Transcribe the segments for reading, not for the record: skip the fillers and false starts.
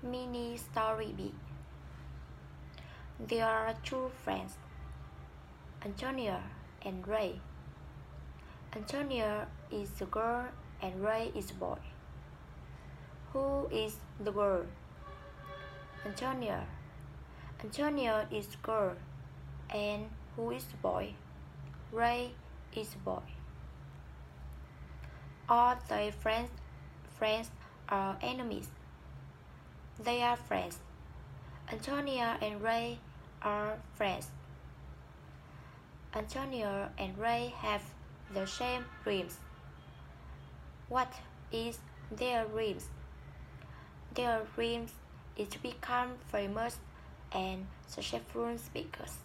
Mini story B. There are two friends, Antonia and Ray. Antonia is the girl and Ray is the boy. Who is the girl? Antonia. Antonia is the girl. And who is the boy? Ray is the boy. Are they friends? Friends or enemies? They are friends. Antonia and Ray are friends. Antonia and Ray have the same dreams. What is their dreams? Their dreams is to become famous and successful speakers.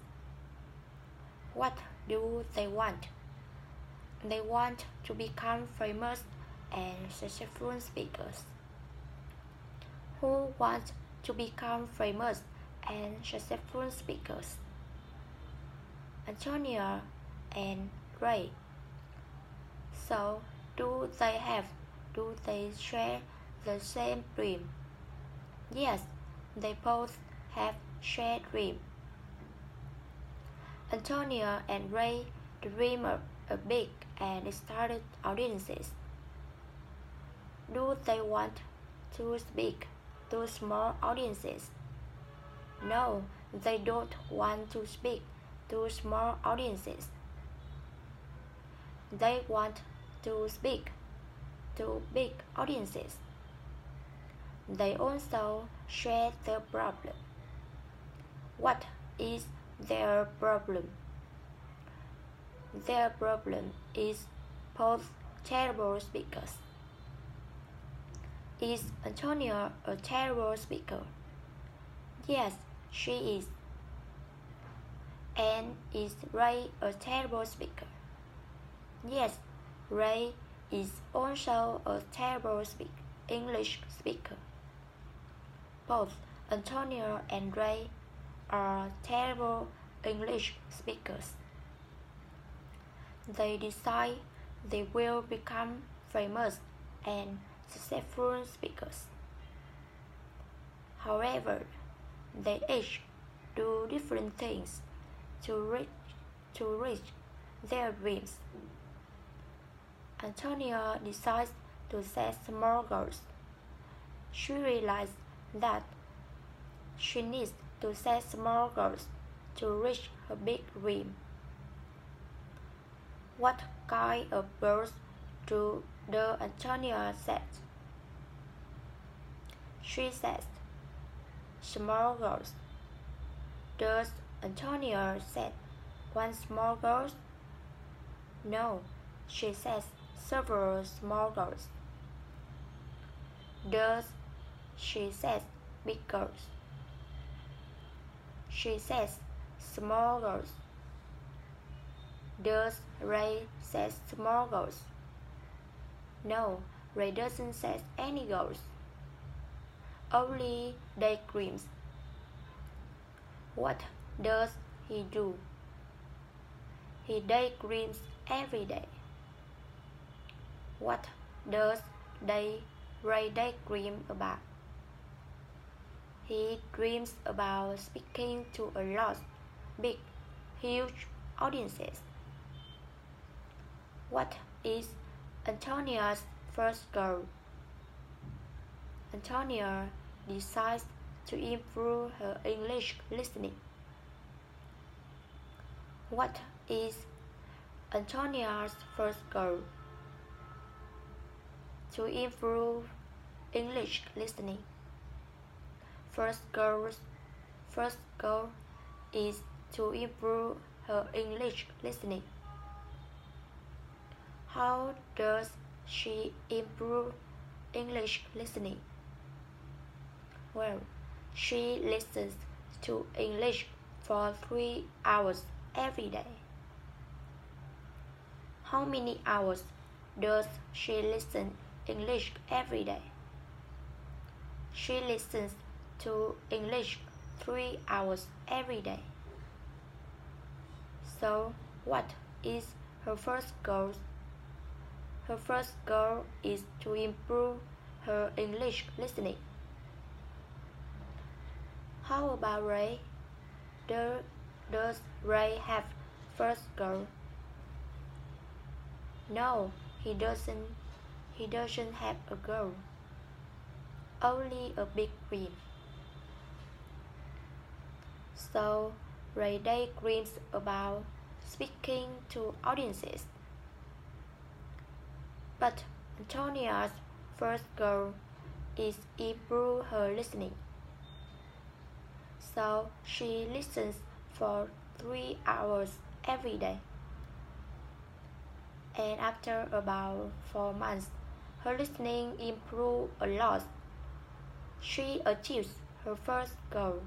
What do they want? They want to become famous and successful speakers. Who wants to become famous and successful speakers? Antonia and Ray. So, do they share the same dream? Yes, they both have shared dream. Antonia and Ray dream of big and started audiences. Do they want to speak to small audiences? No, they don't want to speak to small audiences. They want to speak to big audiences. They also share the problem. What is their problem? Their problem is both terrible speakers. Is Antonia a terrible speaker? Yes, she is. And is Ray a terrible speaker? Yes, Ray is also a terrible English speaker. Both Antonia and Ray are terrible English speakers. They decide they will become famous and successful speakers. However, they each do different things to reach their dreams. Antonia decides to set small goals. She realizes that she needs to set small goals to reach her big dream. What kind of goals do Antonia set? She sets small goals. Does Antonia set one small goal? No, she sets several small goals. Does she set big goals? She sets small goals. Does Ray set small goals? No, Ray doesn't set any goals. Only daydreams. What does he do? He daydreams every day. What does Ray daydream about? He dreams about speaking to a lot, big, huge audiences. What is Antonia's first goal? Antonia decides to improve her English listening. What is Antonia's first goal? To improve English listening. First goal is to improve her English listening. How does she improve English listening? Well, she listens to English for 3 hours every day. How many hours does she listen English every day? She listens to English 3 hours every day. So, what is her first goal? Her first goal is to improve her English listening. How about Ray? Does Ray have first girl? No, he doesn't. He doesn't have a girl. Only a big dream. So Ray daydreams about speaking to audiences. But Antonia's first goal is improve her listening. So she listens for 3 hours every day. And after about 4 months, her listening improved a lot. She achieves her first goal.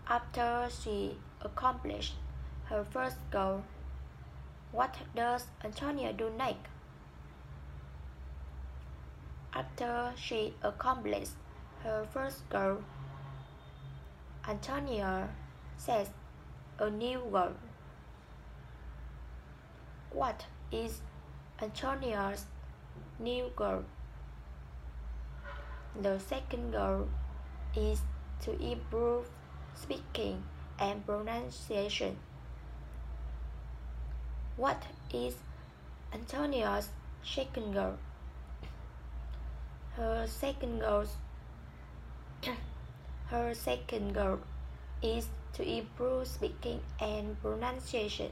After she accomplished her first goal, what does Antonia do next? After she accomplished her first goal, Antonia sets a new goal. What is Antonia's new goal? The second goal is to improve speaking and pronunciation. What is Antonia's second goal? Her second goal is to improve speaking and pronunciation.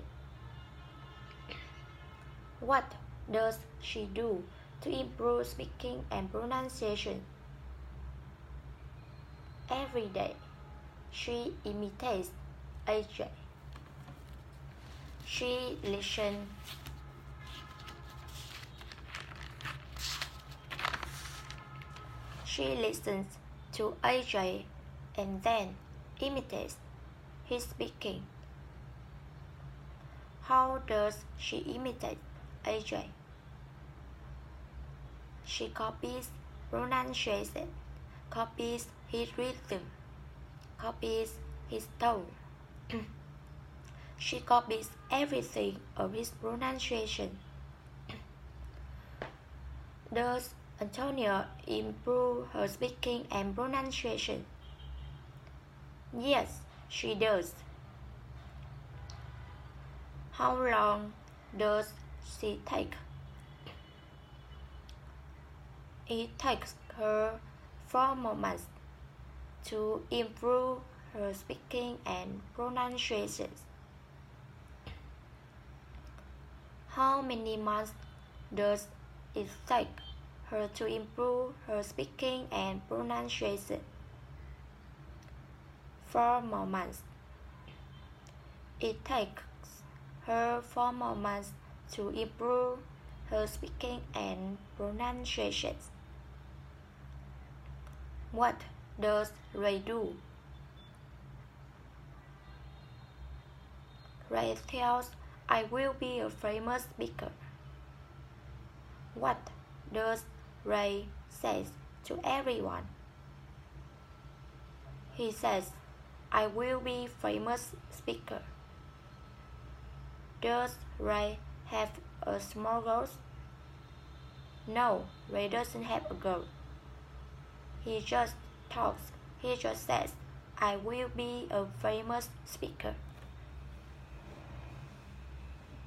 What does she do to improve speaking and pronunciation? Every day, she imitates AJ. She listens to AJ and then imitates his speaking. How does she imitate AJ? She copies pronunciation, copies his rhythm, copies his tone. She copies everything of his pronunciation. Does Antonia improve her speaking and pronunciation? Yes, she does. How long does she take? It takes her 4 months to improve her speaking and pronunciation. How many months does it take her to improve her speaking and pronunciation? 4 more months. It takes her 4 more months to improve her speaking and pronunciation. What does Ray do? Ray tells, I will be a famous speaker. What does Ray say to everyone? He says, I will be a famous speaker. Does Ray have a small goal? No, Ray doesn't have a goal. He just talks. He just says, I will be a famous speaker.